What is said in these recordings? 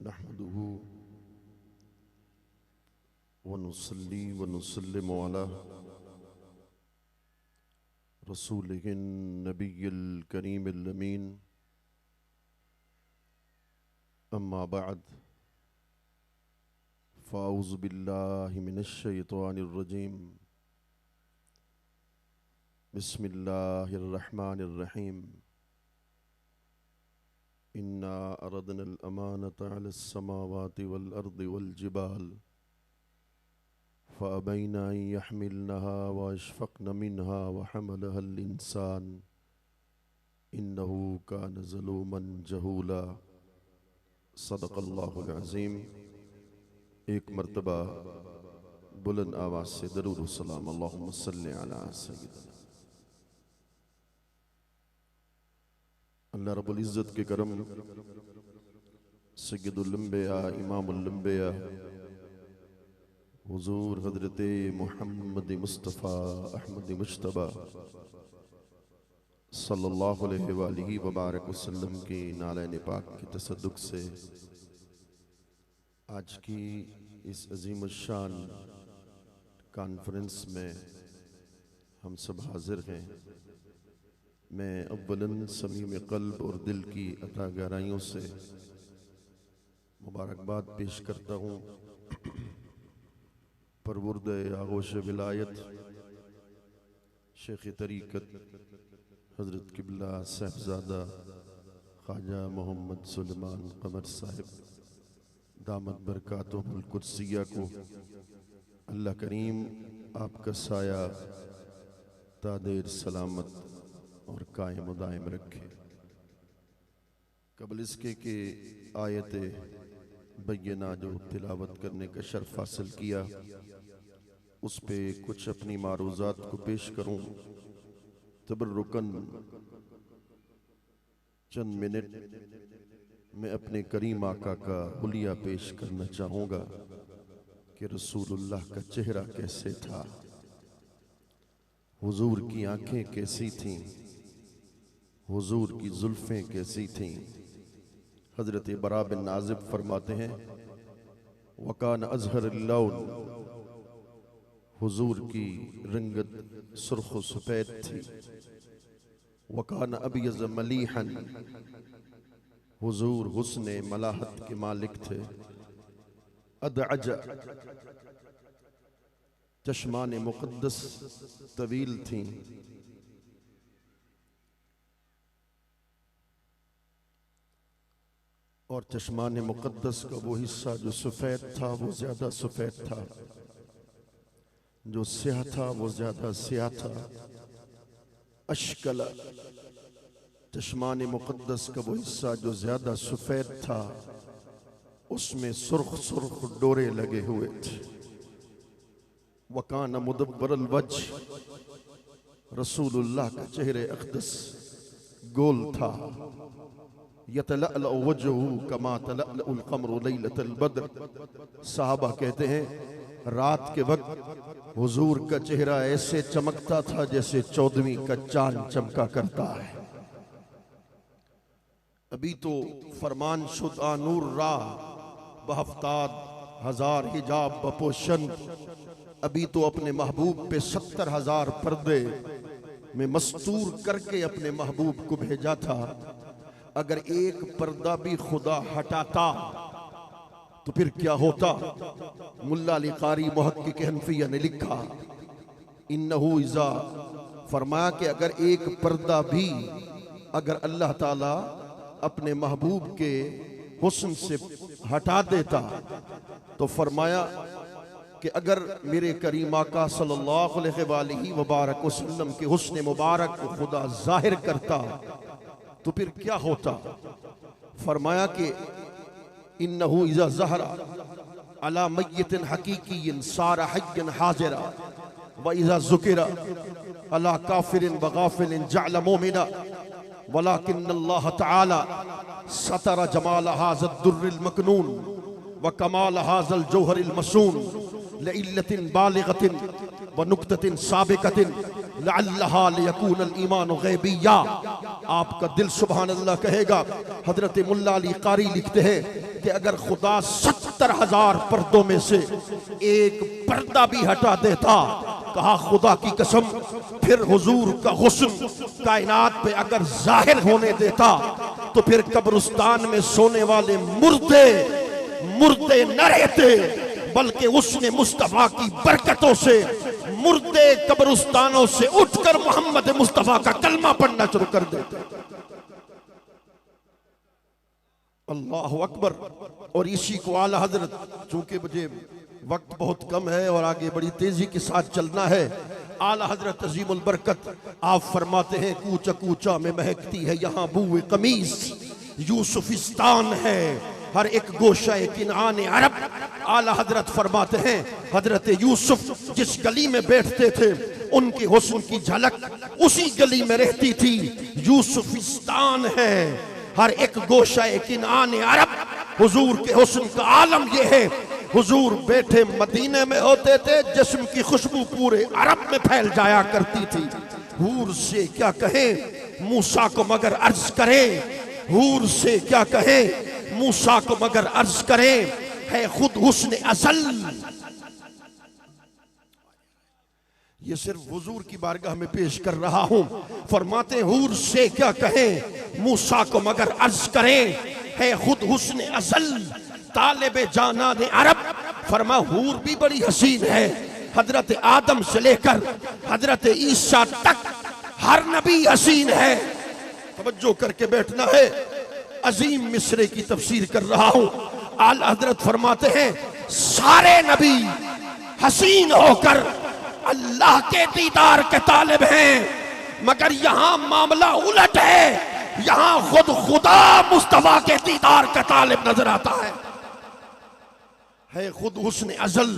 नहमदुहु व नुसल्ली व नुसल्लिमु अला रसूलिहिन नबिय्यिल करीमिल अमीन। अम्मा बअद फ़अऊज़ु बिल्लाहि मिनश शैतानिर रजीम। बिस्मिल्लाहिर रहमानिर रहीम। इन्ना अरदनल अमानता अलस समावाति वल अर्दि वल जिबाल फ़अबैना अन यहमिलनहा व अशफ़क़न मिनहा व हमलहल इंसान इन्नहु कान ज़लूमन जहूला। सदक़ल्लाहुल अज़ीम। एक मर्तबा बुलंद आवाज़ से दरूद व सलाम अल्लाहुम्मा सल्लि अला सय्यिदिना। अल्लाह रब्बुल इज़्ज़त के करम सय्यदुल अंबिया इमामुल अंबिया हुज़ूर हज़रत मुहम्मद मुस्तफ़ा अहमद मुज्तबा सल्लल्लाहु अलैहि व बारक वसल्लम की नालैन पाक की तसद्दुक़ से आज की इस अज़ीम शान कॉन्फ्रेंस में हम सब हाजिर हैं। मैं अव्वलन समीम क़ल्ब और दिल की अता गहराइयों से मुबारकबाद पेश करता हूँ परवुर्द आगोश विलायत शेख तरीक़त हज़रत क़िबला साहिबज़ादा ख्वाजा मोहम्मद सुलेमान क़मर साहिब दामत बरकातुहुल कुद्सिया को अल्लाह करीम आपका साया तादेर सलामत और कायम व दायम रखे। कबल इसके कि आयत बय्यना जो तिलावत करने का शर्फ हासिल किया उस पे कुछ अपनी मारूज़ात को पेश करूं। तबर्रुकन चंद मिनट मैं अपने करीम आका का हुलिया पेश करना चाहूँगा कि रसूलुल्लाह का चेहरा कैसे था, हुजूर की आंखें कैसी थीं, हुजूर की जुल्फ़ें कैसी थीं। हज़रत बरा बिन आज़िब फरमाते हैं वकान अज़हर लौन, हुजूर की रंगत सुर्ख़ व सफ़ेद थी। वकान अबयज़ मलीहन, हुजूर हुस्ने मलाहत के मालिक थे। अदअज, चश्मान मुक़द्दस तवील थीं। और चश्मान मुक़द्दस का वो हिस्सा जो सफ़ेद था वो ज़्यादा सफ़ेद था, जो स्याह था वो ज़्यादा स्याह था। अशकला, चश्मान मुक़द्दस का वो हिस्सा जो ज़्यादा सफ़ेद था उसमें सुर्ख सुर्ख डोरे लगे हुए थे। वकान मुदब्बरल वज्ह, रसूलुल्लाह का चेहरे अक़दस गोल था। यतलअलअ वजहु कमा तलअलअल क़मरु लैलतल बद्र, साहबा कहते हैं रात के वक्त हुजूर का चेहरा ऐसे चमकता था जैसे 14वीं का चांद चमका करता है। अभी तो फरमान शुदा नूर रा बहफ्ताद हजार हिजाब बपोशन, अभी तो अपने महबूब पे 70,000 पर्दे में मस्तूर करके अपने महबूब को भेजा था। अगर एक पर्दा भी खुदा हटाता तो फिर क्या होता। मुल्ला अली कारी मुहक्किक हनफिया ने लिखा इन्नहु इज़ा, फरमाया कि अगर एक पर्दा भी अगर अल्लाह ताला अपने महबूब के हुस्न से हटा देता तो फरमाया कि अगर मेरे करीम आका सल्लल्लाहु अलैहि व बारक वसल्लम के हुस्न मुबारक को खुदा जाहिर करता तो फिर क्या होता। फरमाया कि इन्नहु इज़ा ज़हरा अला मय्यतिन हकीकिय्यिन सारा हय्यन हाज़िरा व इज़ा ज़ुकिरा अला काफ़िरिन व गाफ़िलिन जअल मोमिना वलाकिन्नल्लाह तआला सतरा जमाल हाज़ल दुर्रिल मकनून व कमाल हाज़ल जौहरिल मसून लिइल्लतिन बालिगतिन व नुक्ततिन साबिकतिन लअल्लहा लियकूनल ईमानु गैबिय्या। आपका दिल सुभान अल्लाह कहेगा। हजरत मुल्ला अली कारी लिखते हैं कि अगर खुदा 70,000 पर्दों में से एक पर्दा भी हटा देता, कहा खुदा की कसम, फिर हुजूर का हुस्न कायनात पे अगर जाहिर होने देता तो फिर कब्रिस्तान में सोने वाले मुर्दे मुर्दे न रहते, बल्कि उसने मुस्तफा की बरकतों से मुर्दे कब्रिस्तानों से उठकर मोहम्मद मुस्तफा का कलमा पढ़ना शुरू कर देते। अल्लाह अकबर। और इसी को आला हजरत, चूंकि मुझे वक्त बहुत कम है और आगे बड़ी तेजी के साथ चलना है, आला हजरत अजीमुल बरकत आप फरमाते हैं, कूचा कूचा में महकती है यहाँ बूए कमीज, यूसुफिस्तान है हर एक गोशा किनान अरब। आला हजरत फरमाते हैं, हजरत यूसुफ जिस गली में बैठते थे उनके हुस्न की झलक उसी गली में रहती थी। यूसुफिस्तान है हर एक गोशा किनान अरब। हुजूर के हुस्न का आलम यह है, हुजूर बैठे मदीने में होते थे, जिस्म की खुशबू पूरे अरब में फैल जाया करती थी। हूर से क्या कहें मूसा को मगर अर्ज करें, हूर से क्या कहें मूसा को मगर अर्ज करें, है खुद हुस्न असल। ये सिर्फ हुजूर की बारगाह में पेश कर रहा हूं। फरमाते हूर से क्या कहें मूसा को मगर अर्ज करें, है खुद हुस्न असल तालिबे जाना ने अरब। फरमा हूर भी बड़ी हसीन है, हजरत आदम से लेकर हजरत ईसा तक हर नबी हसीन है। तवज्जो करके बैठना है, अजीम मिसरे की तफसीर कर रहा हूं। आला हजरत फरमाते हैं, सारे नबी हसीन होकर अल्लाह के दीदार के तालिब हैं, मगर यहां मामला उलट है, यहां खुद खुदा मुस्तफा के दीदार का तालिब नजर आता है खुद हुस्न अजल।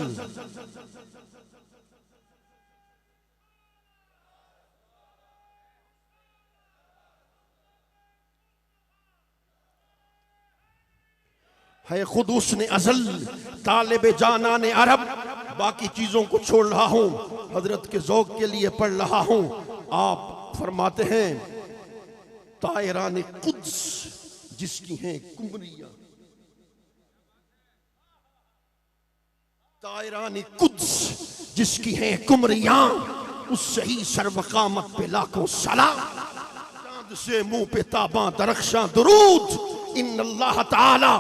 है खुद उसने अजल तालिब जाना ने अरब। बाकी चीजों को छोड़ रहा हूं, हजरत के ज़ौक़ के लिए पढ़ रहा हूं। आप फरमाते हैं, तायरान कुद्स जिसकी हैं कुमरियां, तायरान कुद्स जिसकी हैं कुमरियां, उस सही सर्वकामत पे लाखों सलाम। चांद से मुंह पे ताबा दरख्शां दुरूद, इन्नल्लाह ताला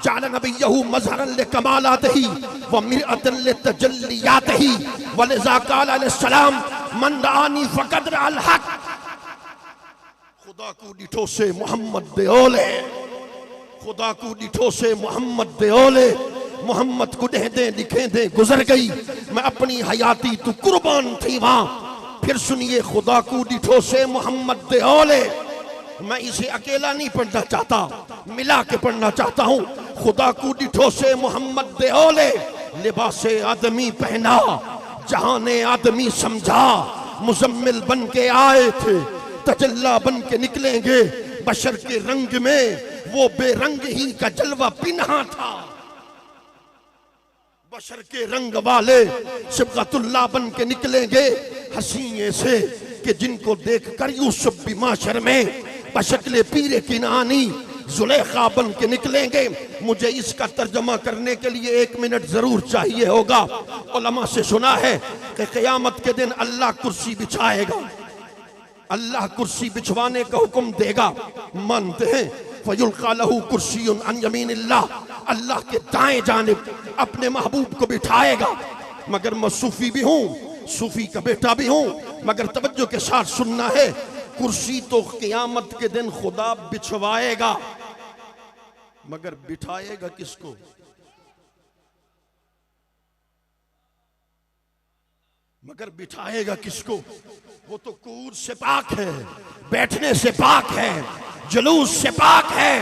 जाल नबिय्यहु मज़हरन लिकमालातिही व मिरअतन लितजल्लियातिही व लिज़ा क़ाल अलैहिस्सलाम मन रानी फ़क़द रअल हक़। खुदा को डिठो से मोहम्मद दे ओले, खुदा को डिठो से मोहम्मद दे ओले। मोहम्मद को दे दे लिखे दे गुजर गई, मैं अपनी हयाती तू कुर्बान थी वहां। फिर सुनिए, खुदा को डिठो से मोहम्मद दे ओले। मैं इसे अकेला नहीं पढ़ना चाहता, मिला के पढ़ना चाहता हूं। खुदा को डिठो से मोहम्मद दे ओले, लिबासे आदमी पहना जहाने आदमी समझा। मुजम्मिल बन के आए थे, तजल्ला बन के निकलेंगे बशर के रंग में, वो बेरंग ही का जलवा पिन्हा था। बशर के रंग वाले सिबगतुल्लाह बन के निकलेंगे हसीए से, कि जिनको देखकर यूसुफ भी माशर में बशक्ले पीरे किनानी जुलेखा बन के निकलेंगे। मुझे इसका तर्जमा करने के लिए 1 मिनट जरूर चाहिए होगा। उलमा से सुना है कि क़यामत के दिन अल्लाह कुर्सी बिछाएगा, अल्लाह कुर्सी बिछवाने का हुक्म देगा। मानते हैं, फयुल्क़ा लहू कुर्सियुन अन यमीनिल्लाह, अल्लाह के दाएं जानिब अपने महबूब को बिठाएगा। मगर मैं सूफी भी हूँ, सूफी का बेटा भी हूँ, मगर तवज्जो के साथ सुनना है, कुर्सी तो क़यामत के दिन खुदा बिछवाएगा, मगर बिठाएगा किसको? मगर बिठाएगा किसको? वो तो कूद से पाक है, बैठने से पाक है, जुलूस से पाक है।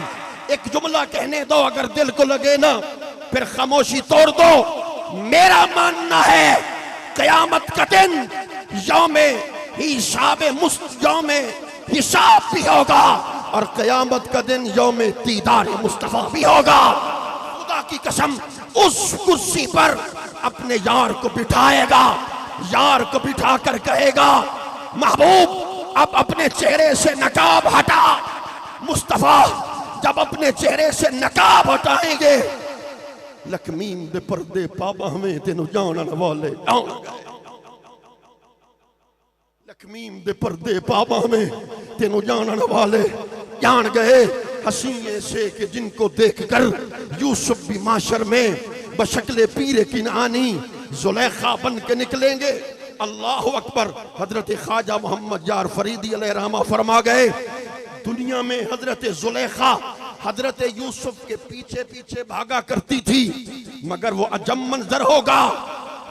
एक जुमला कहने दो, अगर दिल को लगे ना फिर खामोशी तोड़ दो। मेरा मानना है क़यामत का दिन यौमे हिसाब भी होगा, और क़यामत का दिन यौमे दीदार मुस्तफा भी होगा। खुदा की कसम, उस कुर्सी पर अपने यार को बिठाएगा, यार को बिठा कर कहेगा, महबूब अब अपने चेहरे से नकाब हटा। मुस्तफा जब अपने चेहरे से नकाब हटाएंगे, लकमीम दे पर्दे पाबा हमें तेन जानन वाले जान गए। लकमीम दे पर्दे पाबा में तेन जानन वाले जान गए। हसीए से कि जिनको देखकर यूसुफ भी माशर में बशक्ले पीरे किनानी जुलेखा बन के निकलेंगे। अल्लाह अकबर। हजरत ख्वाजा मोहम्मद जार फरीदी अलैहि रहमा फरमा गए, दुनिया में हजरत जुलेखा हजरत यूसुफ के पीछे पीछे भागा करती थी, मगर वो अजम मंजर होगा,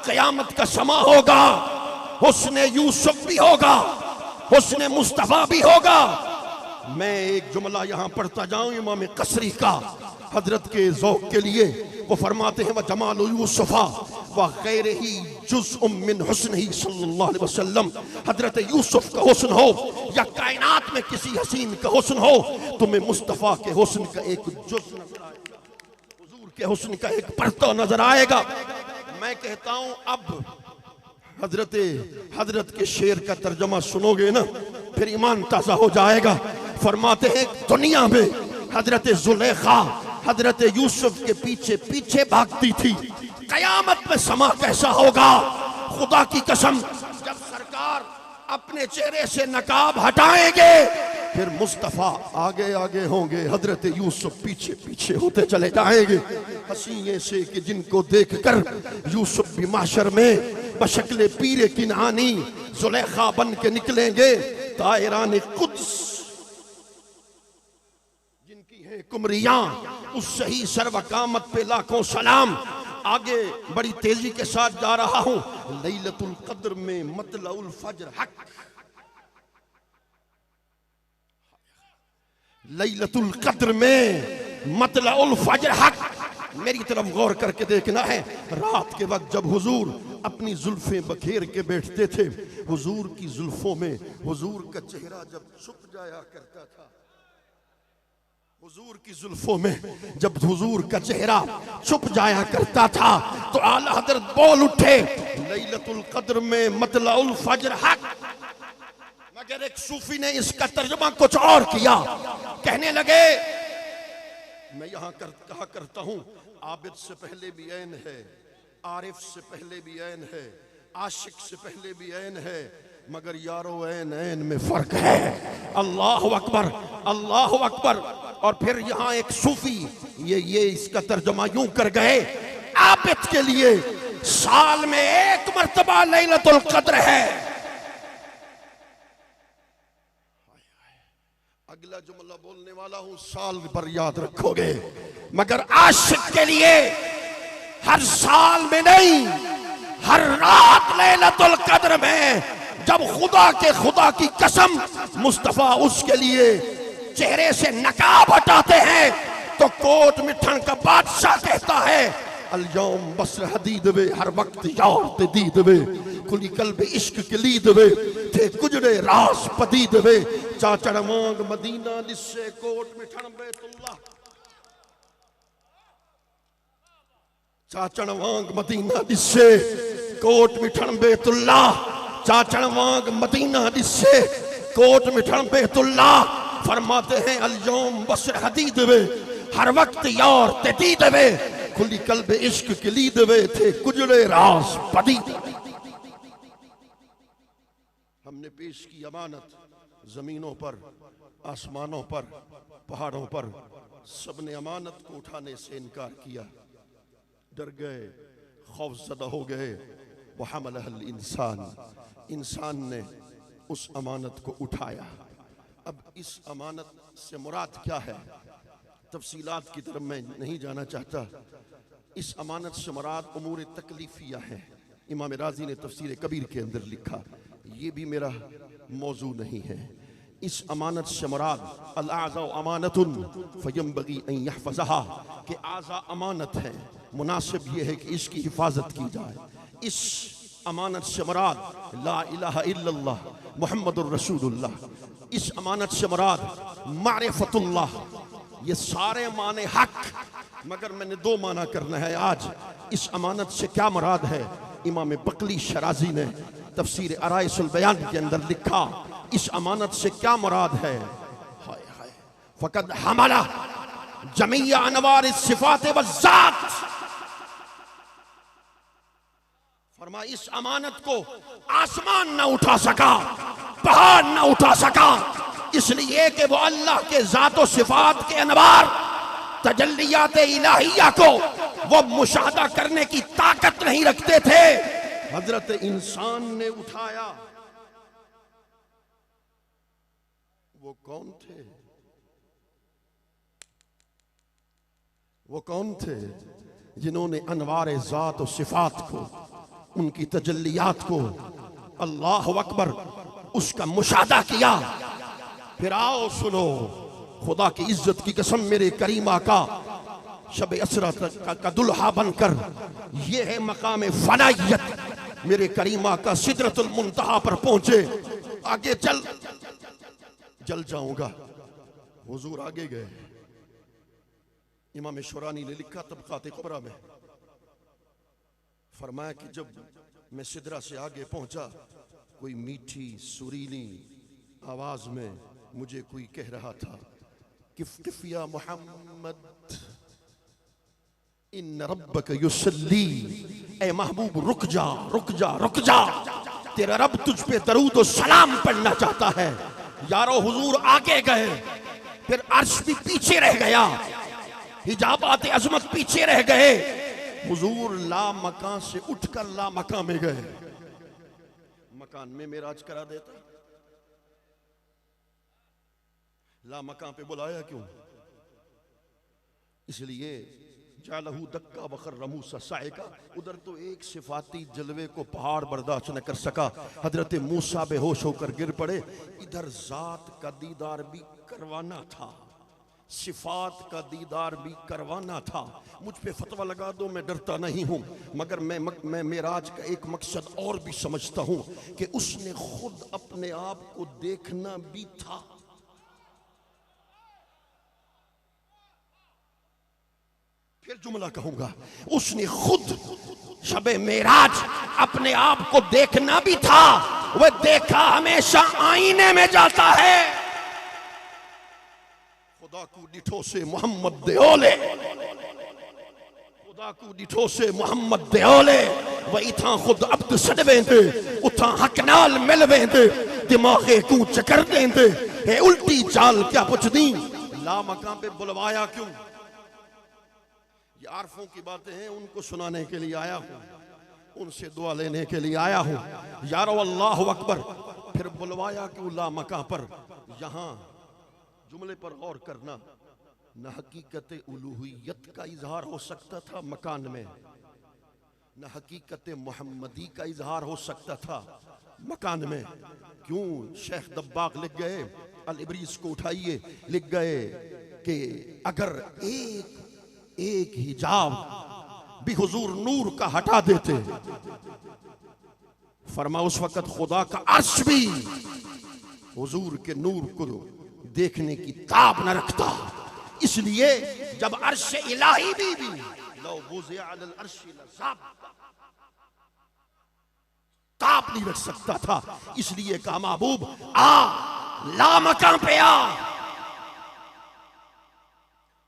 कयामत का समा होगा, हुस्ने यूसुफ भी होगा, हुस्ने मुस्तफा भी होगा। मैं एक जुमला यहां पढ़ता जाऊं इमाम कसरी का हजरत के ज़ौक़ के लिए। वो फरमाते हैं, वह जमाल यूसुफा व गैर ही जुज़्उम मिन हुस्निही सल्लल्लाहु अलैहि वसल्लम। हजरत यूसुफ का हुस्न हो या कायनात में किसी हसीन का हुस्न हो, तुम्हें मुस्तफ़ा के हुस्न का एक जुज़ नजर आएगा, हुजूर के हुस्न का एक परता नजर आएगा। मैं कहता हूं अब हजरत के शेर का तर्जमा सुनोगे ना, फिर ईमान ताज़ा हो जाएगा। फरमाते हैं, दुनिया में हजरत जुलेखा हजरत यूसुफ के पीछे पीछे भागती थी, कयामत में समा कैसा होगा। खुदा की कसम, जब सरकार अपने चेहरे से नकाब हटाएंगे, फिर मुस्तफ़ा आगे आगे होंगे, हजरत यूसुफ पीछे पीछे होते चले जाएंगे। हसीए से कि जिनको देखकर यूसुफ भी माशर में बशक्ले पीरे किनानी जुलेखा बन के निकलेंगे। तायरान कुद्स जिनकी है कुमरियां, उस सही सर्वकामत पे लाखों सलाम। आगे बड़ी तेजी के साथ जा रहा हूं। लैलतुल कद्र में मतलउल फज्र हक, लैलतुल कद्र में मतलउल फज्र हक। मेरी तरफ गौर करके देखना है। रात के वक्त जब हुजूर अपनी जुल्फें बखेर के बैठते थे, हुजूर की जुल्फों में हुजूर का चेहरा जब छुप जाया करता था, हुजूर की जुल्फों में जब हुजूर का चेहरा छुप जाया करता था, तो आला हजरत बोल उठे, लैलतुल कद्र में मतलउल फज्र हक। मगर एक सूफी ने इसका तर्जुमा कुछ और किया, कहने लगे, मैं यहां कहा करता हूं, आबिद से पहले भी ऐन है, आरिफ से पहले भी ऐन है, आशिक से पहले भी ऐन है, मगर यारो ऐन ऐन में फर्क है। अल्लाह अकबर, अल्लाह अकबर। और फिर यहां एक सूफी ये इसका तर्जुमा यूं कर गए, आबिद के लिए साल में एक मर्तबा लैलतुल कद्र है। अगला जुमला बोलने वाला हूं, साल भर याद रखोगे, मगर आशिक के लिए हर साल में नहीं, हर रात लैलतुल कद्र में, जब खुदा की कसम मुस्तफा उसके लिए चेहरे से नकाब हटाते हैं, तो कोट मिठन का बादशाह कहता है, अलयौम बस्र हदीद वे हर वक्त यार ते दीद वे, खुली कल्ब इश्क के लीद वे, थे गुजरे रास पदीद वे, चाचड़ मांग मदीना दिस्से कोट मिठन बैतुल्लाह, चाचड़ मांग मदीना दिस्से कोट मिठन बैतुल्लाह, चाचड़ मांग मदीना दिस्से कोट मिठन बैतुल्लाह। फरमाते हैं, अलयौम बस्र हदीद वे हर वक्त यार ते दीद वे, खुली कल्ब इश्क के लीद वे, थे गुजरे रास पदीद। हमने पेश की अमानत, जमीनों पर, आसमानों पर, पहाड़ों पर, सबने अमानत को उठाने से इनकार किया, डर गए, खौफजदा हो गए। वहमलहल इंसान, इंसान ने उस अमानत को उठाया। अब इस अमानत से मुराद क्या है, तफसीलात की तरफ मैं नहीं जाना चाहता। इस अमानत से मुराद उमूर तकलीफिया है। इमाम राजी ने तफसीर कबीर के अंदर लिखा, ये भी मेरा मौजू नहीं है। इस अमानत से मुराद अल-आज़ा अमानतुन फयंबगी अन यहफ़ज़हा, कि आज़ा अमानत है, मुनासिब ये है कि इसकी हिफाजत की जाए। इस अमानत से मुराद ला इलाहा इल्लल्लाह मुहम्मदुर रसूलुल्लाह, इस अमानत से मुराद मारिफतुल्लाह। ये सारे माने हक, मगर मैंने दो माना करना है आज। इस अमानत से क्या मुराद है, इमाम बकली शराजी ने तफसीर अराइसुल बयान के अंदर लिखा, इस अमानत से क्या मुराद है? हाय हाय, फकद हमला जमीया अनवार सिफात व ज़ात। फरमा इस अमानत को आसमान न उठा सका, पहाड़ न उठा सका, इसलिए कि वो अल्लाह के ज़ात व सिफात के अनवार तजल्लियात इलाहिया को वो मुशाहदा करने की ताकत नहीं रखते थे। हजरत इंसान ने उठाया। वो कौन थे? वो कौन थे जिन्होंने अनवार ज़ात और सिफात को, उनकी तजल्लियात को, अल्लाह अकबर, उसका मुशाहदा किया। फिर आओ सुनो, खुदा की इज्जत की कसम, मेरे करीमा का शब असरा का दुल्हा बनकर, ये है मकाम फनाइयत। मेरे करीमा का सिदरतुल मुंतहा पर पहुंचे। आगे चल, जल जाऊंगा। हुजूर आगे गए। इमाम शुरानी ने लिखा तबक़ात कुबरा में, फरमाया कि जब मैं सिदरा से आगे पहुंचा, कोई मीठी सुरीली आवाज में मुझे कोई कह रहा था, किफ किफ या मोहम्मद इन रब्बक युसल्ली, ए महबूब रुक जा रुक जा रुक जा, तेरा रब तुझ पे दरूद और सलाम पढ़ना चाहता है। यारो हुजूर आगे गए, फिर अर्श भी पीछे रह गया, हिजाबात अजमत पीछे रह गए। हुजूर ला मकान से उठकर ला मकान में गए। मकान में मेराज करा देता, ला मकान पे बुलाया क्यों? इसलिए जालहू दक्का बखर रमूसा साइका। उधर तो एक सिफाती जलवे को पहाड़ बर्दाश्त न कर सका, हजरत मूसा बेहोश होकर गिर पड़े। इधर जात का दीदार भी करवाना था, सिफात का दीदार भी करवाना था। मुझ पे फतवा लगा दो, मैं डरता नहीं हूं, मगर मैं मेराज का एक मकसद और भी समझता हूं कि उसने खुद अपने आप को देखना भी था। फिर जुमला कहूंगा, उसने खुद शबे मेराज अपने आप को देखना भी था। वह देखा हमेशा आईने में जाता है। खुदा को डिठो से मोहम्मद देओले, खुदा को डिठो से मोहम्मद देओले। वह इथा खुद अब्द सडवेंदे, उथा हक नाल मिलवेंदे, दिमागे को चकर देंदे। है उल्टी चाल क्या पुछदी, ला मकाम पे बुलवाया क्यों? ये आरफों की बातें हैं, उनको सुनाने के लिए आया हूं, उनसे दुआ लेने के लिए आया हूं। यारो अल्लाह अकबर। फिर बुलवाया क्यों ला मकाम पर? यहां जुमले पर गौर करना, न हकीकत उलूहियत का इजहार हो सकता था मकान में, न हकीकत मोहम्मदी का इजहार हो सकता था मकान में। क्यों? शेख दब्बाग लिख गए, अल इब्रीस को उठाइए, लिख गए कि अगर एक हिजाब भी हुजूर नूर का हटा देते, फरमा उस वक्त खुदा का अर्श भी हुजूर के नूर को देखने की ताब न रखता। इसलिए जब अर्श इलाही भी लो बुज़िअ अलल अर्श लज़ाब, ताब नहीं रख सकता था। इसलिए कहा महबूब आ, ला मकाम पे आ।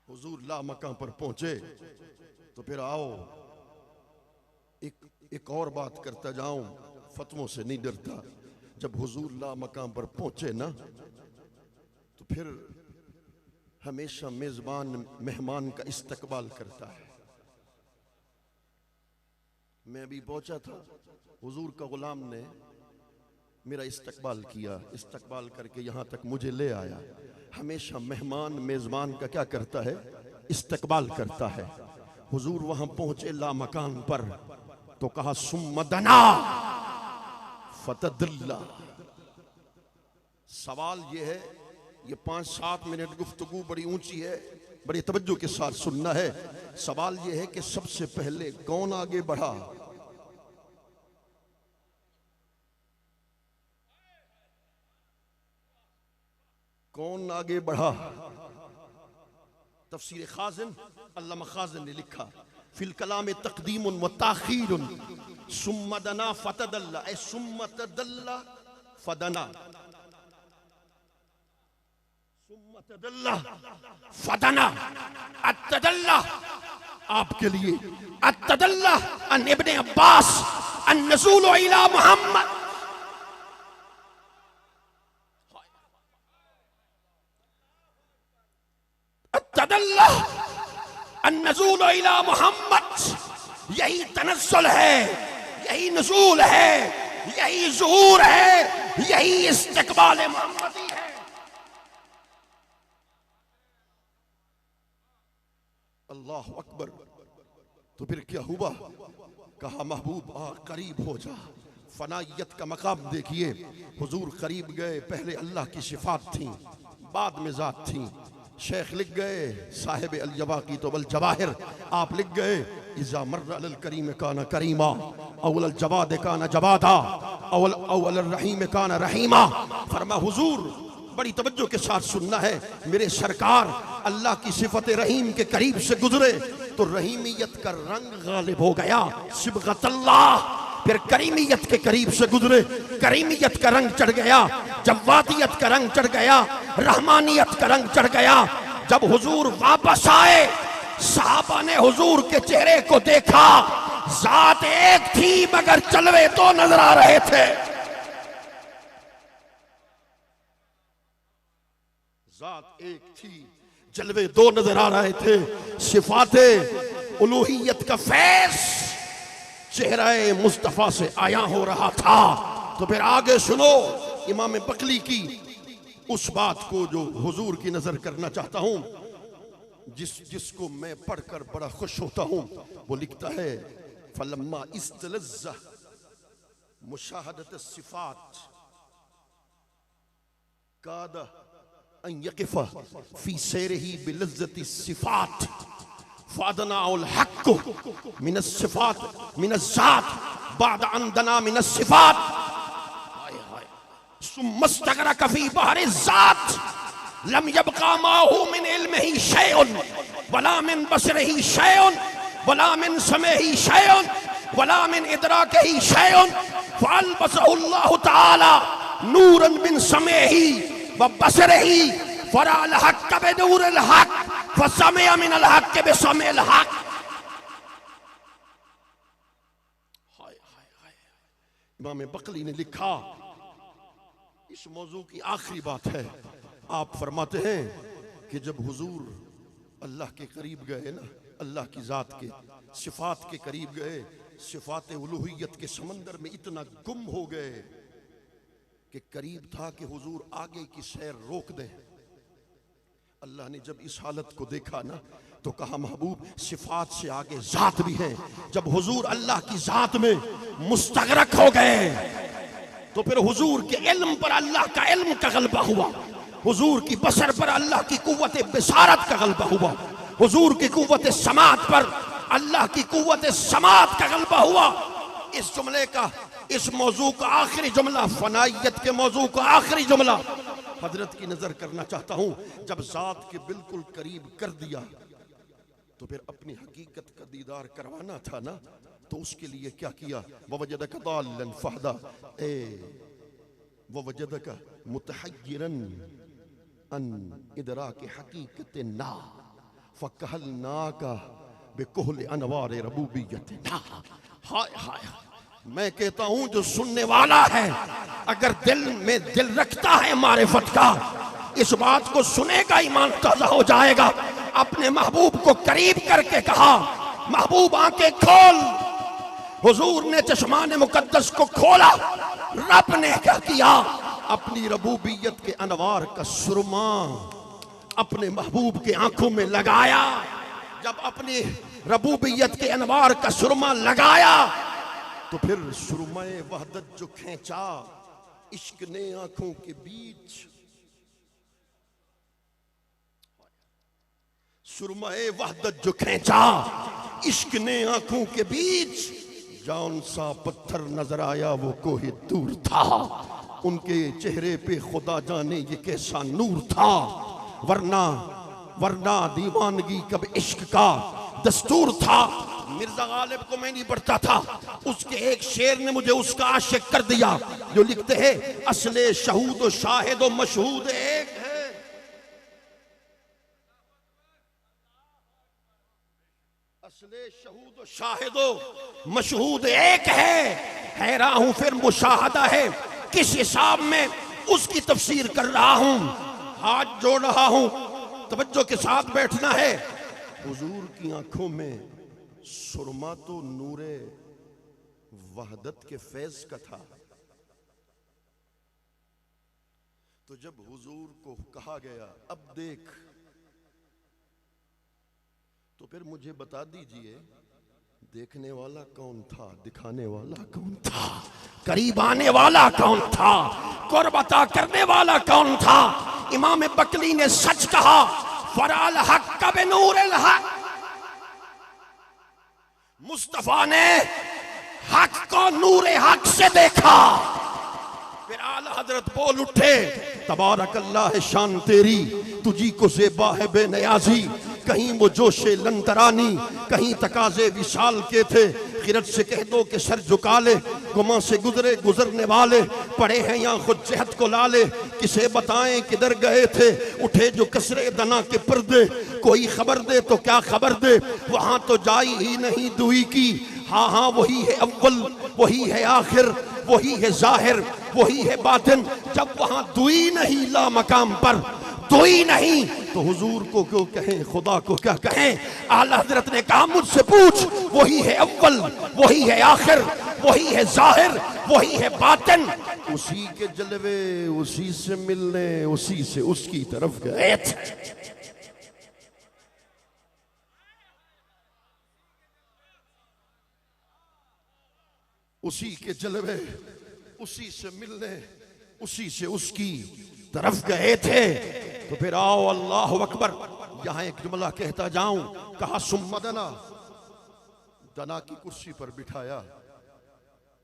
हुजूर ला मकाम पर पहुंचे तो फिर आओ एक और बात करता जाऊं, फतवों से नहीं डरता। जब हुजूर ला मकाम पर पहुंचे ना, तो फिर हमेशा मेजबान मेहमान का इस्तकबाल करता है। मैं भी पहुंचा था, हुजूर का गुलाम ने मेरा इस्तकबाल किया, इस्तकबाल करके यहां तक मुझे ले आया। हमेशा मेहमान मेजबान का क्या करता है? इस्तकबाल करता है। हुजूर वहां पहुंचे ला मकान पर, तो कहा सुम्मदना फतदल्ला। सवाल ये है, ये 5-7 मिनट गुफ्तगू बड़ी ऊंची है, बड़ी तवज्जो के साथ सुनना है। सवाल ये है कि सबसे पहले कौन आगे बढ़ा? कौन आगे बढ़ा? तफसीर खाजिन अल्लामा खाजिन ने लिखा, फिल कलाम तकदीमुन व ताखीरुन सुम्मा दना फतदल्ला, ए सुम्मा तदल्ला फदना। फदना अत्तदल्ला आपके लिए अत्तदल्ला अन इब्ने अब्बास अन नज़ूल इला मुहम्मद अत्तदल्ला अन नज़ूल इला मुहम्मद यही तनज़्ज़ुल है, यही नुज़ूल है, यही ज़ुहूर है, यही इस्तिक़बाल मोहम्मदी है। अल्लाह अकबर। तो फिर क्या हुआ? कहा महबूब आ करीब हो जा। फनाइयत का मकाम देखिए, हुजूर करीब गए। पहले अल्लाह की सिफात थी, बाद में जात थी। शेख लिख गए साहिब अल-जवा की तो बल जवाहिर, आप लिख गए इज़ा मर्र अल करीम काना करीमा अवल अल जवाद काना जवादा अवल अल रहीम काना रहीमा। फरमा हुजूर बड़ी तवज्जो के साथ सुनना है, मेरे सरकार अल्लाह की सिफत रहीम के करीब से गुजरे तो रहीमियत का रंग गालिब हो गया, सिबगतल्लाह। फिर करीमियत के करीब से गुजरे, करीमियत का रंग चढ़ गया, जवादियत का रंग चढ़ गया, रहमानियत का रंग चढ़ गया। जब हुजूर वापस आए, सहाबा ने हुजूर के चेहरे को देखा, जात एक थी मगर जलवे दो नजर आ रहे थे। जात एक थी, जलवे दो नजर आ रहे थे। सिफाते उलूहियत का फैज़ चेहरे मुस्तफा से आया हो रहा था। तो फिर आगे सुनो इमाम बकली की उस बात को जो हुजूर की नजर करना चाहता हूं, जिसको मैं पढ़कर बड़ा खुश होता हूं। वो लिखता है फलम्मा इस्तलज़्ज़ा मुशाहदत सिफात कादा अन यक़िफ़ा फी सैरिही बिलज़्ज़ति सिफात फ़ादनाउल हक़्क़ु मिनस सिफात मिनस ज़ात बाद अन दना मिनस सिफात सुम्मस्तग़रक़ फ़ी बहरि ज़ात लम यबक़ा माहू मिन इल्मिही शैउन वला मिन बसरिही शैउन वला मिन समिही शैउन वला मिन इदराकिही शैउन फ़अल्बसहुल्लाहु तआला नूरन मिन समिही व बसरिही फ़रअल हक़्क़ बिनूरिल हक़्क़ फसमिअ मिनल हक़्क़ बिसमिल हक़्क़। हाय हाय हाय। इमाम बकली ने लिखा, इस मौजू की आखिरी बात है। आप फरमाते हैं कि जब हुजूर अल्लाह के करीब गए ना, अल्लाह की जात के सिफात के करीब गए, सिफात उलूहियत के समंदर में इतना गुम हो गए कि करीब था कि हुजूर आगे की सैर रोक दें। अल्लाह ने जब इस हालत को देखा ना तो कहा महबूब सिफात से आगे जात भी है। जब हुजूर अल्लाह की जात में मुस्तगरक हो गए तो फिर हुजूर के इल्म पर अल्लाह का इल्म का गलबा हुआ, हुजूर की बसर पर अल्लाह की कुव्वत बिसारत का गलबा हुआ, हुजूर की कुव्वत समात पर अल्लाह की कुव्वत समात का गलबा हुआ। इस जुमले का, इस मौजू का आखिरी जुमला, फनाइयत के मौजू का आखिरी जुमला हजरत की नजर करना चाहता हूं। जब जात के बिल्कुल करीब कर दिया तो फिर अपनी हकीकत का दीदार करवाना था ना, तो उसके लिए क्या किया? ववजदक दाल्लन फहदा, ववजदक मुतहय्यरन अन इदराक हकीकतना फकहलनाका बिकुहल अनवार रबूबियतना। हाय हाय, मैं कहता हूं जो सुनने वाला है अगर दिल में दिल रखता है मारिफत का, इस बात को सुनेगा, ईमान ताजा हो जाएगा। अपने महबूब को करीब करके कहा, महबूब आंखें खोल। हुजूर ने चश्माने मुकद्दस को खोला। रब ने क्या किया? अपनी रबूबियत के अनवार का सुरमा अपने महबूब के आंखों में लगाया। जब अपनी रबूबियत के अनवार का सुरमा लगाया तो फिर सुरमाए वहदत जो खींचा इश्क ने आंखों के बीच, सुरमाए वहदत जो खींचा इश्क ने आंखों के बीच, जौन सा पत्थर नजर आया वो कोहे दूर था, उनके चेहरे पे खुदा जाने ये कैसा नूर था। वरना वरना दीवानगी कब इश्क का दस्तूर था। मिर्जा गालिब को मैं नहीं पढ़ता था, उसके एक शेर ने मुझे उसका आशिक कर दिया, जो लिखते हैं असले शहूद शाहिद मशहूद एक है, असले शहूद शाहिदो मशहूद एक है, हैरान हूं फिर मुशाहदा है, किस हिसाब में उसकी तफसीर कर रहा हूं। हाथ जोड़ रहा हूं, तवज्जो के साथ बैठना है। हुजूर की आंखों में सुरमा तो नूरे वहदत के फैज का था। तो जब हुजूर को कहा गया अब देख, तो फिर मुझे बता दीजिए देखने वाला कौन था, दिखाने वाला कौन था, करीब आने वाला कौन था, कुर्ब अता करने वाला कौन था। इमाम बकली ने सच कहा, फराल हक का बेनूरिल हक। मुस्तफा ने हक को नूरे हक से देखा। फिर आला हजरत बोल उठे, तबारक अल्लाह शान तेरी, तुझी को ज़ेबा है बेनियाजी। कहीं वो जोशे लंतरानी, कहीं तकाजे विशाल के थे। खिरत से कह दो कि सर झुका ले, गुमा से गुजरे गुजरने वाले, पड़े हैं यहाँ खुद सेहत को लाले। किसे बताएं किधर गए थे, उठे जो कसरे दना के पर्दे। कोई खबर दे तो क्या खबर दे, वहां तो जाई ही नहीं दुई की। हाँ हाँ वही है अव्वल, वही है आखिर, वही है जाहिर, वही है बातिन। जब वहां दुई नहीं ला मकाम पर, दुई नहीं तो हुजूर को क्यों कहें, खुदा को क्या कहें। आला हजरत ने कहा मुझसे पूछ, वही है अव्वल, वही है आखिर, वही है जाहिर, वही है बातिन। उसी के जलवे उसी से मिलने, उसी से उसकी तरफ गए थे। उसी के जलवे उसी से मिलने, उसी से उसकी तरफ गए थे। तो फिर आओ अल्लाह अकबर, यहां एक जुमला कहता जाऊं। कहा सुम्मा दना, दना की कुर्सी पर बिठाया।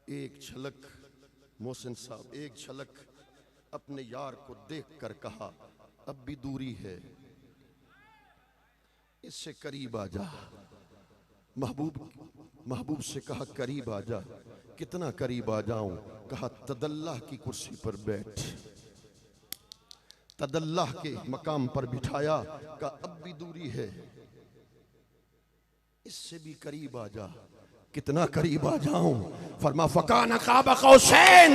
एक झलक मोहसिन साहब, एक झलक अपने यार को देखकर कहा अब भी दूरी है, इससे करीब आ जा। महबूब से कहा करीब आ जा। कितना करीब आ जाऊं? कहा तदल्लाह की कुर्सी पर बैठ। तदल्लाह के मकाम पर बिठाया। कहा अब भी दूरी है, इससे भी करीब आ जा। कितना करीब आ जाऊं? फरमा फकान काबा कौसैन,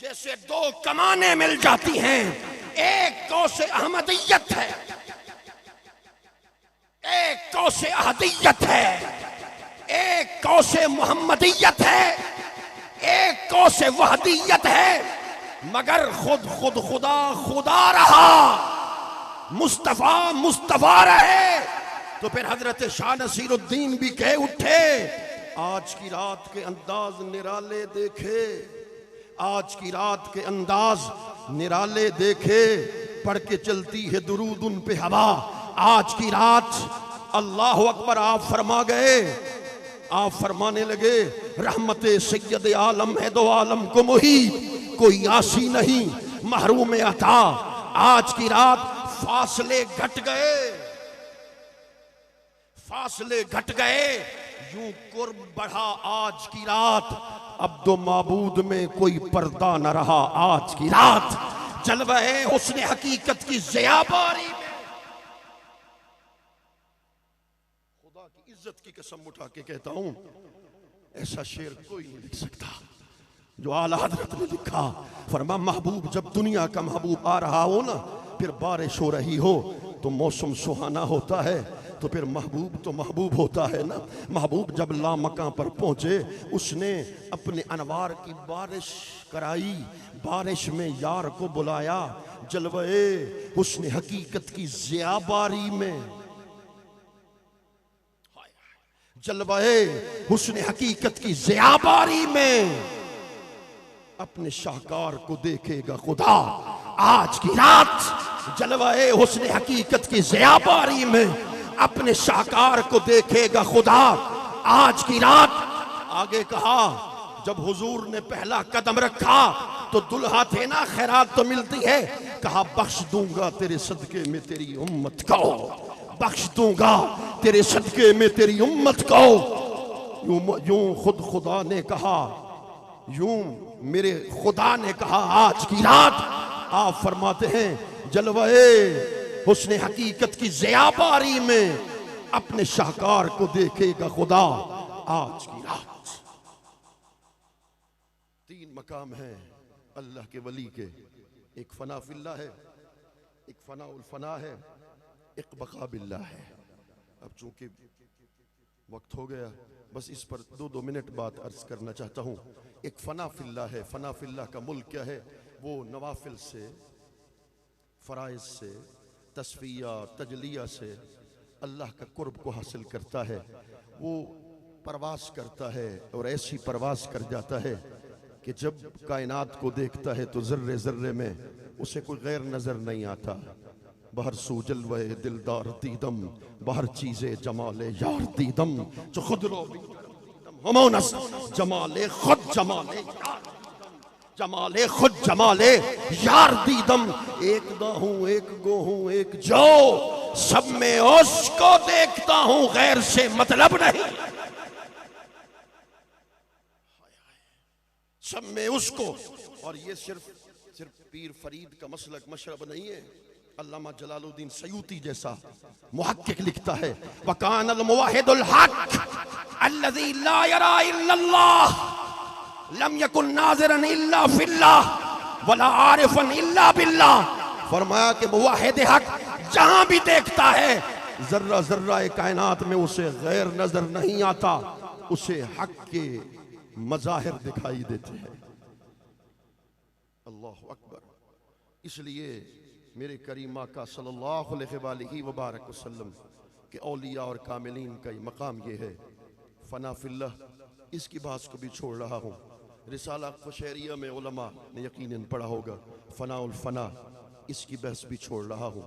जैसे दो कमाने मिल जाती हैं। एक कौसे अहमदियत है, एक कौसे अहदियत है, एक कौसे मोहम्मदियत है, एक कौसे वहदियत है। मगर खुद खुदा खुदा रहा, मुस्तफा मुस्तफा रहे। तो फिर हजरत शाह नसीरुद्दीन भी कह उठे, आज की रात के अंदाज निराले देखे, आज की रात के अंदाज निराले देखे। पढ़ के चलती है दुरूद उन पे हवा। आज की रात अल्लाह अकबर आप फरमा गए, आप फरमाने लगे रहमते सैयद आलम है दो आलम को मुहीब, कोई आसी नहीं महरूम अता। आज की रात फासले घट गए, फासले घट गए, यूं कुर्ब बढ़ा आज की रात। अब तो माबूद में कोई पर्दा न रहा। आज की रात जलवे हुस्न हकीकत की ज़ियाबारी में, खुदा की इज्जत की कसम उठा के कहता हूं, ऐसा शेर कोई नहीं लिख सकता जो आला हजरत ने लिखा। फरमा महबूब जब दुनिया का महबूब आ रहा हो ना, फिर बारिश हो रही हो तो मौसम सुहाना होता है, तो फिर महबूब तो महबूब होता है ना। महबूब जब लामकां पर पहुंचे, उसने अपने अनवार की बारिश कराई। बारिश में यार को बुलाया, जलवे हुस्न हकीकत की ज़ियाबारी में, जलवे हुस्न हकीकत की ज़ियाबारी में अपने शाहकार को देखेगा खुदा। आज की रात जलवे हुस्न हकीकत की ज़ियाबारी में अपने शाहकार को देखेगा खुदा। आज की रात आगे कहा, जब हुजूर ने पहला कदम रखा तो दुल्हा थे ना, खैरात तो मिलती है। कहा बख्श दूंगा तेरे सदके में तेरी उम्मत को, बख्श दूंगा तेरे सदके में तेरी उम्मत को। यूं खुद खुदा ने कहा, यूं मेरे खुदा ने कहा। आज की रात आप फरमाते हैं जलवे हुस्न हकीकत की ज़ियाबारी में अपने शाहकार को देखेगा खुदा आज की रात। तीन मकाम हैं अल्लाह के वली के, एक फना फिल्लाह है, एक फना उल फना है, एक बका बिल्लाह है। अब चूंकि वक्त हो गया, बस इस पर 2-2 मिनट बात अर्ज करना चाहता हूँ। एक फना फिल्लाह है। फना फिल्लाह का मुल्क क्या है? वो नवाफिल से, फराइज से, तस्फिया तजलिया से अल्लाह का कुर्ब को हासिल करता है। वो परवास करता है और ऐसी परवास कर जाता है कि जब कायनात को देखता है तो जर्रे जर्रे में उसे कोई गैर नजर नहीं आता। बहर सू जलवे दिलदार दीदम, बहर चीज़े जमाले यार दीदम, जो खुद रो हमोनस जमाले खुद जमाले जमाले खुद जमाले यार दीदम। एक दा हूँ, एक गो हूँ, एक जो, सब में उसको देखता हूँ, गैर से मतलब नहीं। सब में उसको। और ये सिर्फ पीर फरीद का मसलक मशरब नहीं है। अल्लामा जलालुद्दीन सयूती जैसा मुहक्किक लिखता है, वकान अल मुवाहिदुल हक अल्लज़ी ला यरा इल्लल्लाह लम यकुन नाज़िरन इल्ला फिल्लाह वला आरिफन इल्ला बिल्लाह। फरमाया कि मुवाहिद हक जहां भी देखता है, जर्रा जर्रा कायनात में उसे गैर नजर नहीं आता, उसे हक के मज़ाहिर दिखाई देते हैं। अल्लाहु अकबर। इसलिए मेरे करीम आका सल्लल्लाहु अलैहि वसल्लम के औलिया और कामिलीन का मकाम ये है, फना फिल्लाह। इसकी बात को भी छोड़ रहा हूँ। रिसाला कुशैरिया में उलमा ने यकीनन पढ़ा होगा, फना उल फना, इसकी बहस भी छोड़ रहा हूँ।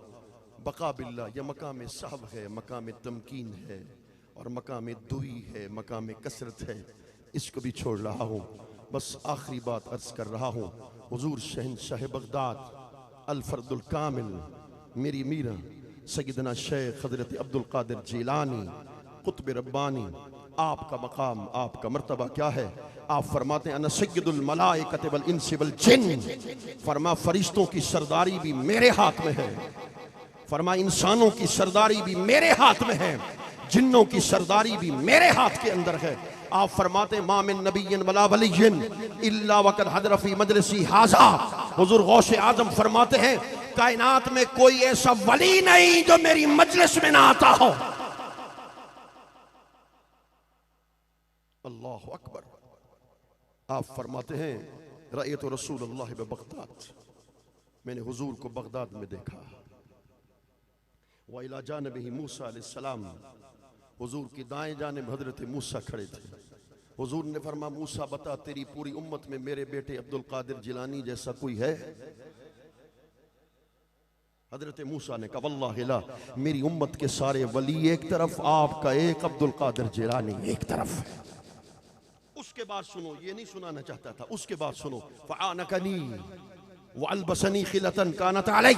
बका बिल्ला, यह मकाम साहब है, मकाम तमकीन है और मकाम दुई है, मकाम कसरत है, इसको भी छोड़ रहा हूँ। बस आखिरी बात अर्ज कर रहा हूँ। हुजूर शहंशाह बगदाद अल फर्दुल कामिल मेरी मीरा सैयदना शेख हजरत अब्दुल कादिर जिलानी कुतुब रब्बानी, आपका मकाम, आपका मर्तबा क्या है? आप फरमाते हैं अना सय्यदुल मलाइकति वल इंसी वल जिन। फरमा फरिश्तों की सरदारी भी मेरे हाथ में है। फरमा इंसानों की सरदारी भी मेरे हाथ में है, जिन्नों की सरदारी भी मेरे हाथ के अंदर है। आप फरमाते हैं मा मिन नबिय्यिन वला वलिय्यिन इल्ला वक़द हदर फी मजलिसी हाज़ा। हुजूर गौसे आजम फरमाते हैं कायनात में कोई ऐसा वली नहीं जो मेरी मजलिस में ना आता हो। अल्लाहु अकबर। आप फरमाते हैं रअयतु रसूलुल्लाह बगदाद, मैंने हुजूर को बगदाद में देखा। व इला जानिबिही मूसा अलैहिस्सलाम, हुजूर की दाएं जानिब हजरत मूसा खड़े थे। हुजूर ने फरमा मूसा बता तेरी पूरी उम्मत में मेरे बेटे अब्दुल कादिर जिलानी जैसा कोई है? हजरत मूसा ने कहा वल्लाहि ला, मेरी उम्मत के सारे वली एक तरफ, आपका एक अब्दुल कादिर जिलानी एक तरफ है। उसके बाद सुनो, ये नहीं सुनाना चाहता था, उसके बाद सुनो, फ़आनकनी वअलबसनी खिलतन कानत अलै।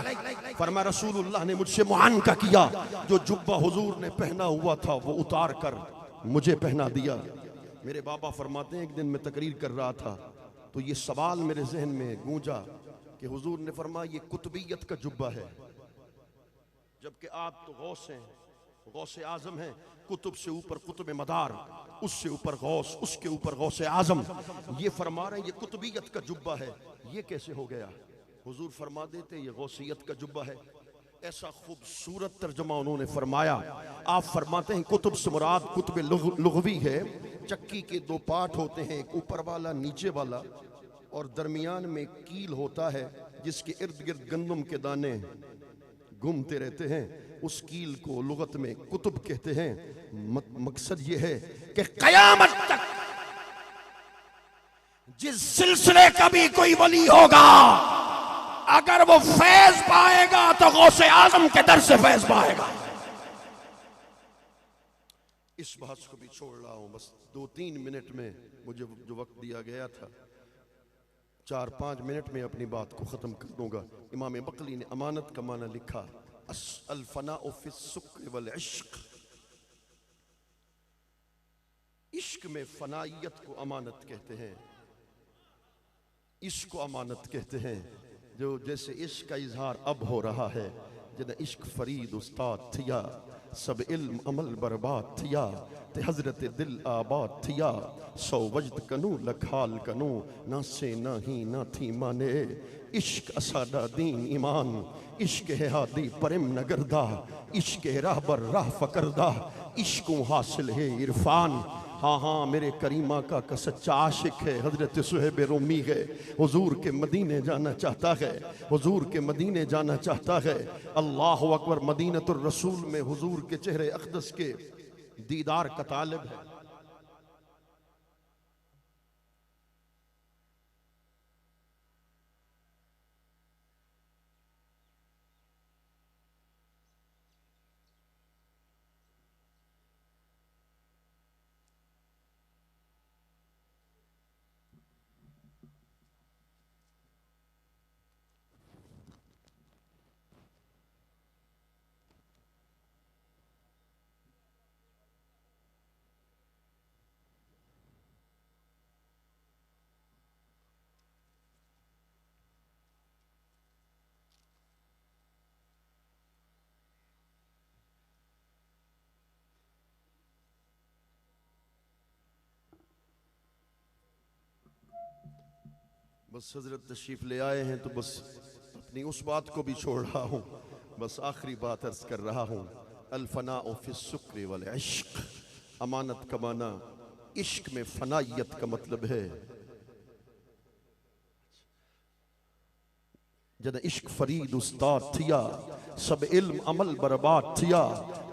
फरमा रसूलुल्लाह ने मुझसे मुआनका किया, जो जुब्बा हुजूर ने पहना हुआ था वो उतार कर मुझे पहना दिया। मेरे बाबा फरमाते हैं एक दिन मैं तकरीर कर रहा था तो ये सवाल मेरे जहन में गूंजा कि हुजूर ने फरमाया ये कुतुबियत का जुब्बा है, जबकि आप तो गौस हैं, गौसे आजम हैं। कुतुब से ऊपर कुतुब मदार, उससे ऊपर गौस, उसके ऊपर गौसे आजम। ये फरमा रहे हैं ये कुतुबियत का जुब्बा है, ये कैसे हो गया? हुजूर फरमा देते ये गौसियत का जुब्बा है। ऐसा खूबसूरत तर्जुमा उन्होंने फरमाया। आप फरमाते हैं कुतुब से मुराद कुतुब लुग़वी है। चक्की के दो पार्ट होते हैं, एक ऊपर वाला नीचे वाला, और दरमियान में कील होता है जिसके इर्द गिर्द गंदम के दाने घूमते रहते हैं। उस कील को लुगत में कुतुब कहते हैं। मकसद ये है कि कयामत तक जिस सिलसिले का भी कोई वली होगा, अगर वो फैज पाएगा तो गौसे आजम के दर से फैज पाएगा। इस बात को भी छोड़ रहा हूं। बस 2-3 मिनट में मुझे जो वक्त दिया गया था, 4-5 मिनट में अपनी बात को खत्म कर दूंगा। इमाम बकली ने अमानत का माना लिखा, अल फनाउ फी सुक्र वल इश्क। इश्क में फनाइयत को अमानत कहते हैं, इश्क को अमानत कहते हैं। जो जैसे इश्क का इजहार अब हो रहा है, जिन्हें इश्क फरीद उस्ताद थिया सब इल्म अमल बर्बाद थिया ते हजरत दिल आबाद थिया सौ वजद कनू लखाल कनू ना से ना ही ना थी माने इश्क असादा दीन ईमान इश्क है हादी परम नगरदा इश्क है राहबर राह फकरदा इश्कों हासिल है इरफान। हाँ हाँ मेरे करीमा का सच्चा आशिक है हजरत सुहेब रोमी है। हुजूर के मदीने जाना चाहता है, हुजूर के मदीने जाना चाहता है। अल्लाह अकबर। मदीनतुर रसूल में हुजूर के चेहरे अक़दस के दीदार का तालिब है। बस हजरत तशरीफ ले आए हैं तो बस अपनी उस बात को भी छोड़ रहा हूँ। बस आखिरी बात अर्ज कर रहा हूँ। अल्फना फिस शुक्र वल इश्क। अमानत कमाना इश्क में फनायत का मतलब है। जद इश्क फरीद उस्ताद थिया सब इल्म अमल बर्बाद थिया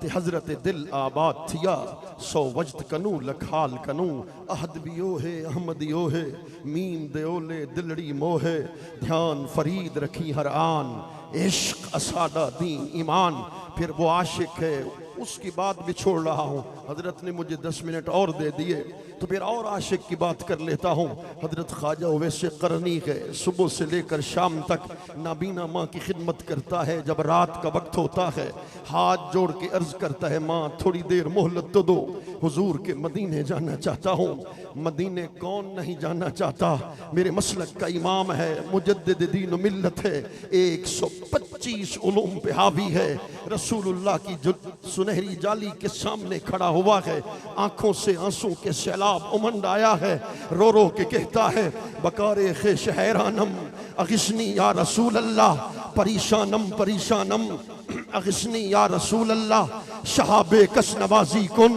ते हजरत दिल आबाद थिया सौ वजद कनू लखाल कनू अहद बियो है अहमदियो है मीम देओले दिलड़ी मोहे ध्यान फरीद रखी हर आन इश्क असादा दीन ईमान। फिर वो आशिक है उसकी बात भी छोड़ रहा हूँ। हजरत ने मुझे 10 मिनट और दे दिए तो फिर और आशिक की बात कर लेता हूँ। हजरत ख्वाजा वैसे करनी है सुबह से लेकर शाम तक नाबीना माँ की खिदमत करता है। जब रात का वक्त होता है हाथ जोड़ के अर्ज करता है माँ थोड़ी देर मोहलत तो दो, हुजूर के मदीने जाना चाहता हूँ। मदीने कौन नहीं जाना चाहता। मेरे मसलक का इमाम है मुजद्दिद दीन मिल्लत है 125 उलूम पे हावी है। रसूलुल्लाह की जो सुनहरी जाली के सामने खड़ा हुआ है आंखों से आंसू के सैलाब उमंड आया है। रो रो के कहता है बकारे खे शहरानम अगिस्नी या रसूल अल्लाह परेशानम परेशानम अगिस्नी या रसूल अल्लाह शहाबे कस नवाजी कुन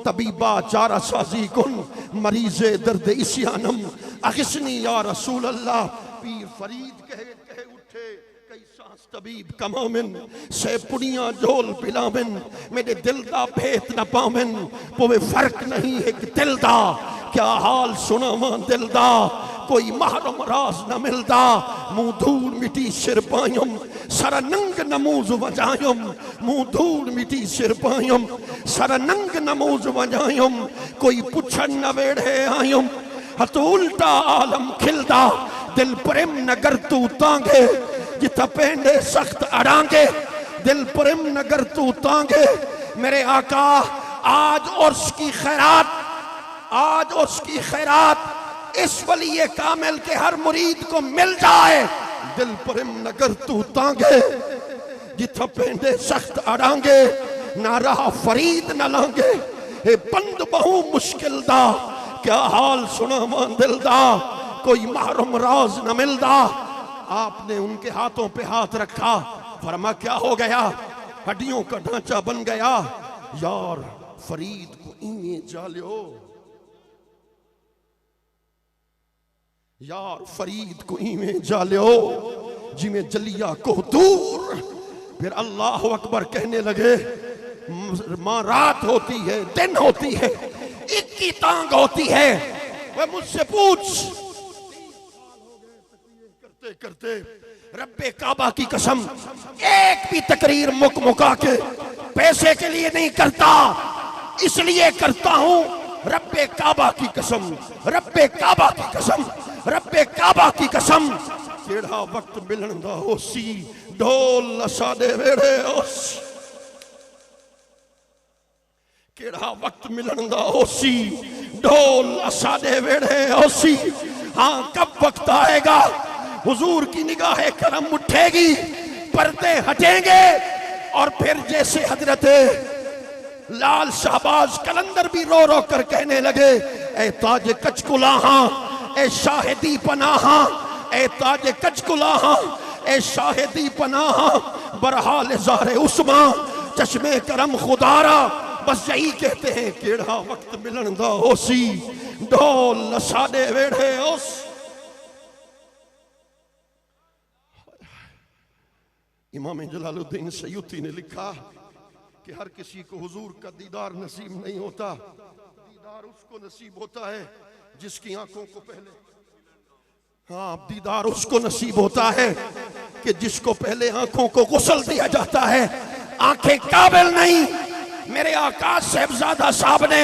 तबीबा चारा साजी कुन मरीजे दर्द इसियानम अगिस्नी या रसूल अल्लाह। पीर फरीद कहे उठे कई सांस तबीब कमामिन से पुड़ियां झोल पिलामिन मेरे दिल दा भेत न पामिन पोवे फर्क नहीं है कि दिल दा क्या हाल सुनावा दिल दा कोई महरम राज न मिलदा मुंह धूल मिटी सिर पायम सरा नंग नमूज वजायम मुंह धूल मिटी सिर पायम सरा नंग नमूज वजायम कोई पुछन न वेड़े आयम हतो उल्टा आलम खिलदा दिल प्रेम नगर तू तांगे जिथा पेंडे सख्त अड़ांगे दिल प्रेम नगर तू तांगे। मेरे आका आज उर्स की खैरात आज उसकी खैरात इस वली कामिल के हर मुरीद को मिल जाए। दिल प्रेम नगर तू तांगे जिथा पेंडे सख्त अड़ांगे ना रहा फरीद न लांगे हे बंद बहु मुश्किल दा क्या हाल सुनावा दिल दा कोई महरम राज न मिलदा। आपने उनके हाथों पे हाथ रखा फरमा क्या हो गया हड्डियों का ढांचा बन गया। यार फरीद को इन्हें जालियो यार फरीद को इन्हें जालियो जिमें जलिया को दूर। फिर अल्लाह अकबर कहने लगे माँ रात होती है दिन होती है एक की तांग होती है। वह मुझसे पूछ करते करते रब्बे काबा की कसम एक भी तकरीर मुका के पैसे के लिए नहीं करता इसलिए करता हूं रब्बे काबा की कसम रब्बे काबा की कसम रब्बे काबा की कसम। केड़ा वक्त मिलन दा होसी ढोल असादे वेड़े होसी केड़ा वक्त मिलन दा होसी ढोल असादे वेड़े होसी। हाँ कब वक्त आएगा हुजूर की निगाहे करम उठेगी पर्दे हटेंगे और फिर जैसे हजरत लाल शाहबाज कलंदर भी रो रो कर कहने लगे, ए ताज कचकुलाहा, ए शाहिदी पनाहा, ए ताज कचकुलाहा, ए शाहिदी पनाहा, बरहाल ज़ारे उस्मा, चश्मे करम खुदारा। बस यही कहते हैं, केड़ा वक्त मिलन दा होसी, ढोल साडे वेड़े उस। इमाम जलालुद्दीन सयूती ने लिखा कि हर किसी को हुजूर का दीदार नसीब नहीं होता, दीदार उसको नसीब होता है जिसकी आंखों को पहले, हाँ दीदार उसको नसीब होता है कि जिसको पहले आंखों को गुस्ल दिया जाता है। आंखें काबिल नहीं। मेरे आका साहिबजादा साहब ने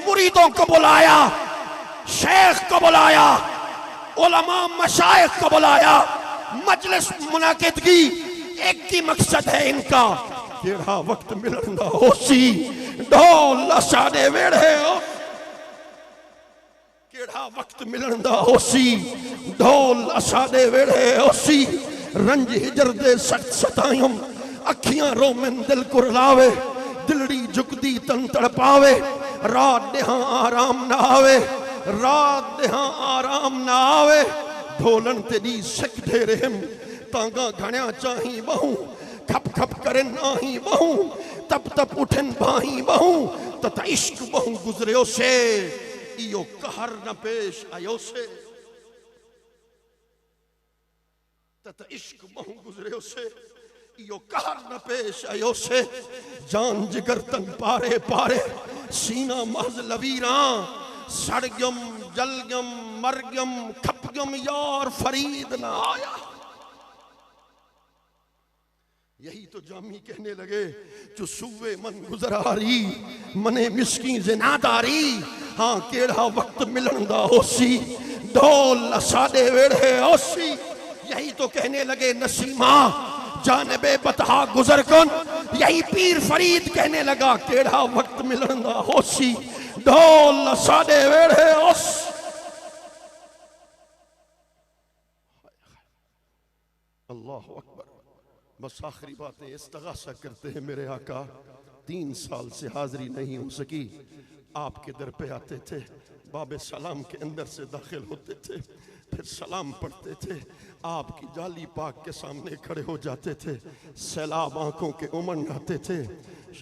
मुरीदों को बुलाया, शेख को बुलाया, उलमा मशाइख को बुलाया, मजलिस मुनाकिद की। एक ही मकसद है इनका, केड़ा वक्त मिलन दा होसी, ढोल साडे वेड़े ओ। केड़ा वक्त मिलन दा होसी, ढोल साडे वेड़े ओसी। रंज हिजर दे सख्त सतायूं, अखियां रोमन दिल को रुलावे, दिलड़ी झुकदी तन तड़पावे। रात देहां आराम ना आवे, रात देहां आराम ना आवे। ढोलन तेरी सिक दे रहम, तांगा घणिया चाही बहु, खप खप करे नाही बहु, तप तप उठन बाही बहु, तथा इश्क बहु गुजरियो से, इयो कहर न पेश आयो से, तथा इश्क बहु गुजरियो से, इयो कहर न पेश आयो से। जान जिगर तन पारे पारे, सीना महज लवीरा, सड़गम जलगम मरगम खपगम, यार फरीद ना आया। यही तो जामी कहने लगे, जो सुवे मन गुजरारी, मने मिस्की जिनादारी। हाँ केड़ा वक्त मिलन दा होसी, ढोल साडे वेड़े ओसी। यही तो कहने लगे नसीमा जानबे बतहा गुजर कन। यही पीर फरीद कहने लगा, केड़ा वक्त मिलन दा होसी, ढोल साडे वेड़े ओस। अल्लाह अकबर। बस आखिरी बातें इस्तगासा करते हैं मेरे आका। 3 साल से हाजिरी नहीं हो सकी, आपके दर पे आते थे, बाबे सलाम के अंदर से दाखिल होते थे, फिर सलाम पढ़ते थे, आपकी जाली पाक के सामने खड़े हो जाते थे, सैलाब आंखों के उमंड आते थे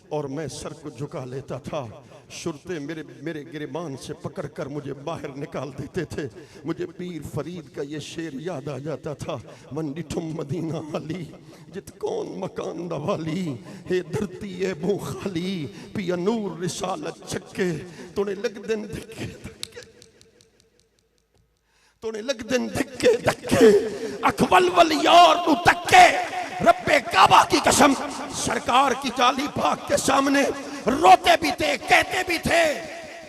और मैं सर को झुका लेता था। शुरते मेरे गिरबान से पकड़कर मुझे बाहर निकाल देते थे। मुझे पीर फरीद का ये शेर याद आ जाता था, मन डिठुम मदीना वाली, जित कौन मकान दवाली, हे धरती ए बू खाली, पिया नूर रिसालत छक्के, तूने लग दिन दिखे तूने लग दिन धिक्के धक्के, अकबल वल यार तू तक्के। रब्बे काबा की कसम, सरकार की जाली पाक के सामने रोते भी थे, कहते भी थे,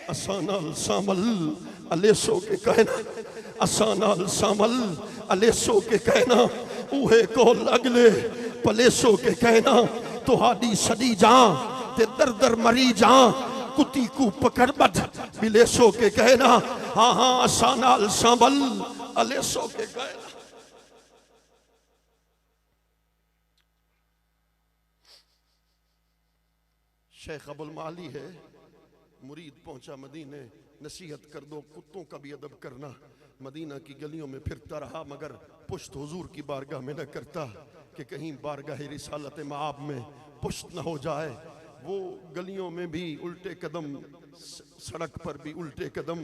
असानाल सामल अलेसो के कहना, असानाल सामल अलेसो के कहना, उहे को लगले पलेसो के कहना। तुहाडी सदी जा ते दर दर मरी जा, कुती को पकड़ बद बिलेसो के कहना। हाँ हाँ असानाल सामल अलेसो के कहना। शेख अबुल माली है, मुरीद पहुंचा मदीने, नसीहत कर दो, कुत्तों का भी अदब करना। मदीना की गलियों में फिरता रहा, मगर पुश्त हुजूर की बारगाह में न करता कि कहीं बारगाह रिसालत माब में पुश्त न हो जाए। वो गलियों में भी उल्टे कदम, सड़क पर भी उल्टे कदम।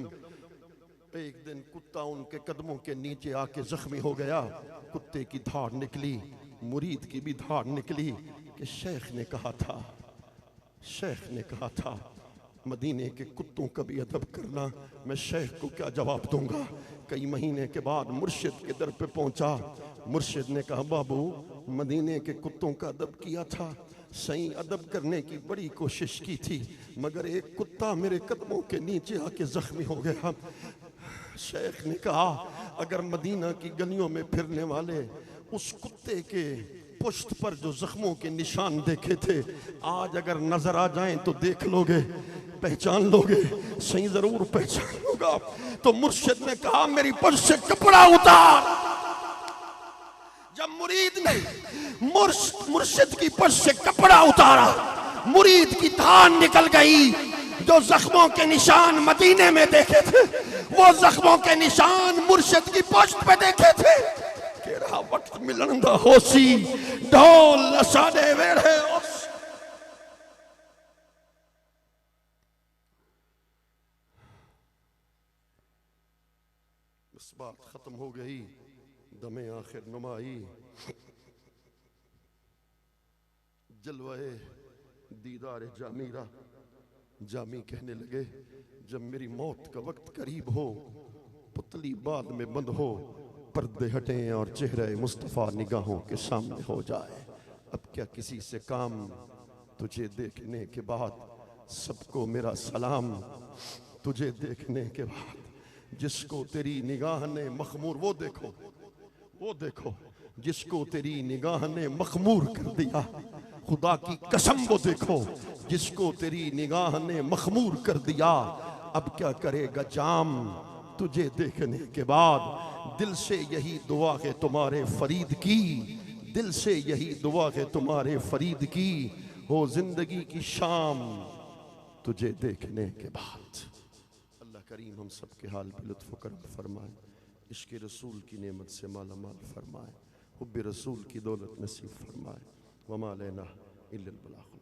एक दिन कुत्ता उनके कदमों के नीचे आके जख्मी हो गया। कुत्ते की धाड़ निकली, मुरीद की भी धाड़ निकली कि शेख ने कहा था मदीने के कुत्तों का भी अदब करना। मैं शेख को क्या जवाब दूंगा। कई महीने के बाद मुर्शिद के दर पे पहुंचा। मुर्शिद ने कहा, बाबू मदीने के कुत्तों का अदब किया था, सही अदब करने की बड़ी कोशिश की थी, मगर एक कुत्ता मेरे कदमों के नीचे आके जख्मी हो गया। शेख ने कहा, अगर मदीना की गलियों में फिरने वाले उस कुत्ते के पुश्त पर जो जख्मों के निशान देखे थे, आज अगर नजर आ जाएं तो देख लोगे, पहचान लोगे, सही जरूर पहचान लोगा। तो मुर्शिद ने कहा, मेरी पुश्त से कपड़ा उतार। जब मुरीद ने मुर्शिद की पुश्त से कपड़ा उतारा, मुरीद की धान निकल गई। जो जख्मों के निशान मदीने में देखे थे, वो जख्मों के निशान मुर्शिद की पोस्ट पे देखे थे। केड़ा वक्त मिलन दा होसी, ढोल साडे वेड़े होसी। बस बात खत्म हो गई, दमे आखिर नुमाई, जलवाए दीदार जामीरा। जामी कहने लगे, जब मेरी मौत का वक्त करीब हो, पुतली बाद में बंद हो, पर्दे हटें और चेहरे मुस्तफ़ा निगाहों के सामने हो जाए। अब क्या किसी से काम, तुझे देखने के बाद सबको मेरा सलाम। तुझे देखने के बाद जिसको तेरी निगाह ने मखमूर, वो देखो, वो देखो जिसको तेरी निगाह ने मखमूर कर दिया। खुदा की कसम वो देखो जिसको तेरी निगाह ने मखमूर कर दिया। अब क्या करेगा जाम तुझे देखने के बाद। दिल से यही दुआ है तुम्हारे फरीद की, दिल से यही दुआ है तुम्हारे फरीद की, हो जिंदगी की शाम तुझे देखने के बाद। अल्लाह करीम हम सब के हाल पे लुत्फ़ करम फरमाए, इश्क़ रसूल की नेमत से माला माल फरमाए, हुब्ब रसूल की दौलत नसीब फरमाए। वमा लैना इल्लल बलाग।